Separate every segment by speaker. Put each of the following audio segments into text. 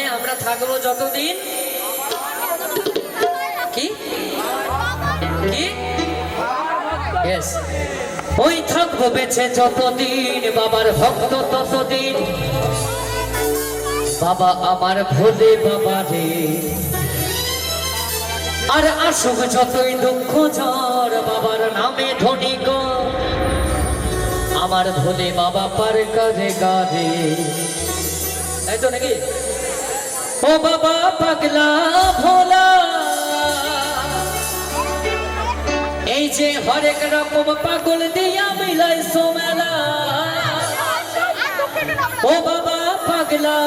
Speaker 1: আমরা থাকবো যতদিন কি কি यस ওই থাকবো বেঁচে যতদিন বাবার ভক্ত ততদিন বাবা আমার ভোলে বাবা রে আর আসুক যতই দুঃখ ঝড় বাবার নামে ধনী গো আমার ভোলে বাবা পার করে গারে তাই তো নাকি ও বাবা পাগলা ভোলা এই যে হরেক রকম পাগল দিয়া মিলাই সোমেলা ও বাবা পাগলা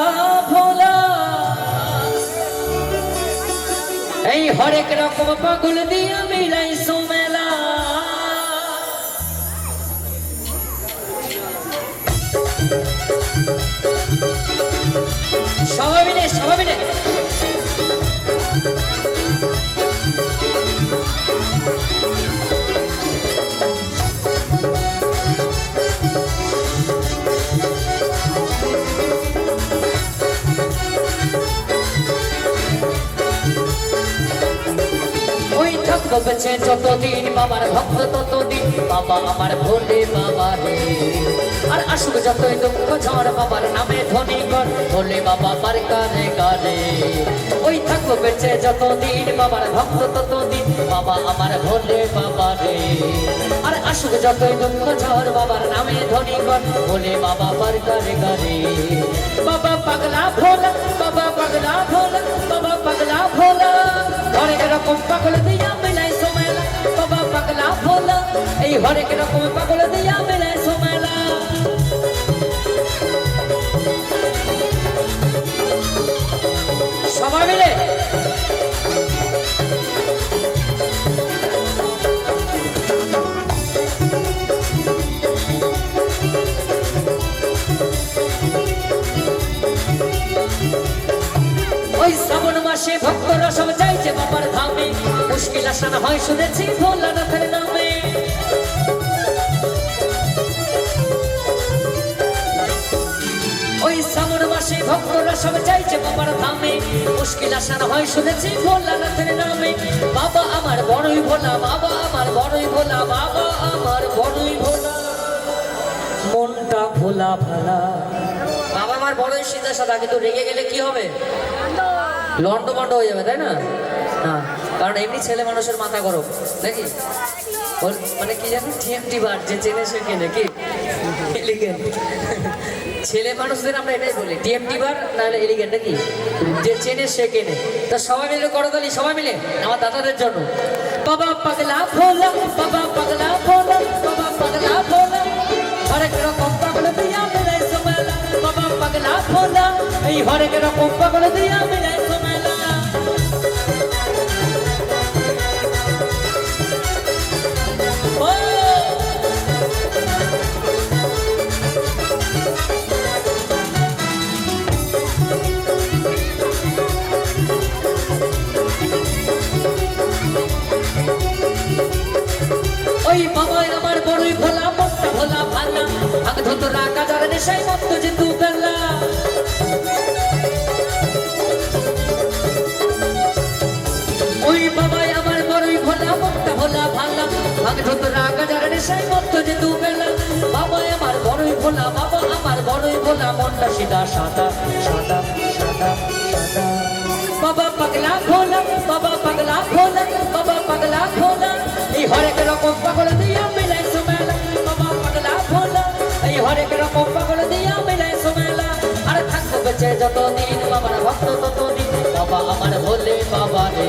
Speaker 1: ভোলা এই হরেক রকম পাগল দিয়া মিলাই সোমেলা সবাই মিলে বেঁচে যতদিন বাবার ভক্ত ততদিন বাবা আমার ভোলে বাবা রে আর আসুক যতই দুঃখ ঝড় বাবার নামে ধনী কর ভোলে বাবা পার করে গারে ওই থাকবো বেঁচে যতদিন বাবার ভক্ত ততদিন বাবা আমার ভোলে বাবা রে আর আসুক যতই দুঃখ ঝড় বাবার নামে ধনী কর ভোলে বাবা পার করে গারে বাবা পাগলা ভোলা বাবা পাগলা ভোলা বাবা পাগলা ভোলা হরেক রকম পাগল দিয়া মিলাই সোমেলা বাবা পাগলা ভোলা এই হরেক রকম পাগল দিয়া মিলাই সোমেলা সবাই মিলে ওই শ্রাবণ মাসে ভক্তরা সব চাইছে বাবার ধামে মুশকিল আসান হয় শুনেছি ভোলানাথের নামে ওই শ্রাবণ মাসে ভক্তরা সব চাইছে বাবার ধামে মুশকিল আসান হয় শুনেছি ভোলানাথের নামে বাবা আমার বড়ই ভোলা বাবা আমার বড়ই ভোলা বাবা আমার বড়ই ভোলা মনটা ভোলা ভালা বাবা আমার বড়ই সিধা সাদা কিন্তু রেগে গেলে কি হবে লন্ড মন্ড হয়ে যাবে তাই না না কারণ এমনি ছেলে মানুষের মাথা গরম নাকি ওর মানে কি জানি টিএমটি বার যে চেনে সে কেনে কি এলিগেন্ট ছেলে মানুষদের আমরা এটাই বলি টিএমটি বার নাহলে এলিগেন্ট নাকি যে চেনে সে কেনে তা সবাই মিলে করতালি সবাই মিলে আমার দাদাদের জন্য বাবা পাগলা ভোলা বাবা পাগলা ভোলা বাবা পাগলা ভোলা হরেক রকম পাগল দিয়া মিলাই সোমেলা বাবা পাগলা ভোলা এই হরেক রকম পাগল দিয়া মিলাই সোমেলা ওই বাবা আমার বড়ই ভোলা মনটা ভোলা ভালা আগ ধতরা কাজার নেশায় মত যেতু বেলা ওই বাবা আমার বড়ই ভোলা মনটা ভোলা ভালা আগ ধতরা কাজার নেশায় মত যেতু বেলা বাবা আমার বড়ই ভোলা বাবা আমার বড়ই ভোলা মনটা সিধা সাদা সাদা সাদা সাদা বাবা পাগলা ভোলা বাবা পাগলা ভোলা বাবা পাগলা ভোলা এই হরেক রকম পাগল দিয়া মিলাই সোমেলা বাবা পাগলা ভোলা এই হরেক রকম পাগল দিয়া মিলাই সোমেলা আর থাকবো বেঁচে যতদিন বাবার ভক্ত ততদিন বাবা আমার ভোলে বাবা রে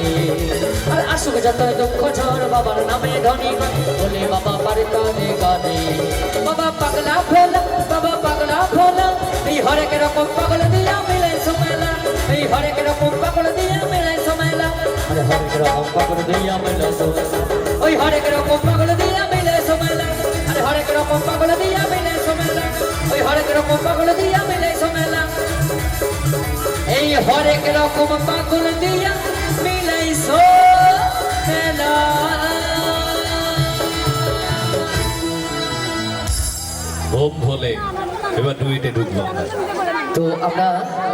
Speaker 1: আর আসুক যত দুঃখ ঝড় বাবার নামে ধনী ভোলে বাবা পার করে গানে বাবা পাগলা ভোলা বাবা পাগলা ভোলা এই হরেক রকম পাগল দিয়া মিলাই সোমেলা এই হরেক রকম পাগল দিয়া মিলাই সোমেলা আরে হরেক রকম পাগল দিয়া মিলাই সোমেলা ওই হরেক রকম পাগল দিয়া মিলাই সোমেলা আরে হরেক রকম পাগল দিয়া মিলাই সোমেলা ওই হরেক রকম পাগল দিয়া মিলাই সোমেলা এই হরেক রকম পাগল দিয়া মিলাই সোমেলা
Speaker 2: ওম ভোলে এবার ডুইটে ঢুকবো
Speaker 1: তো আমরা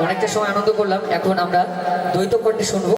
Speaker 1: অনেকটা সময় আনন্দ করলাম, এখন আমরা দ্বৈত কণ্ঠে শুনবো।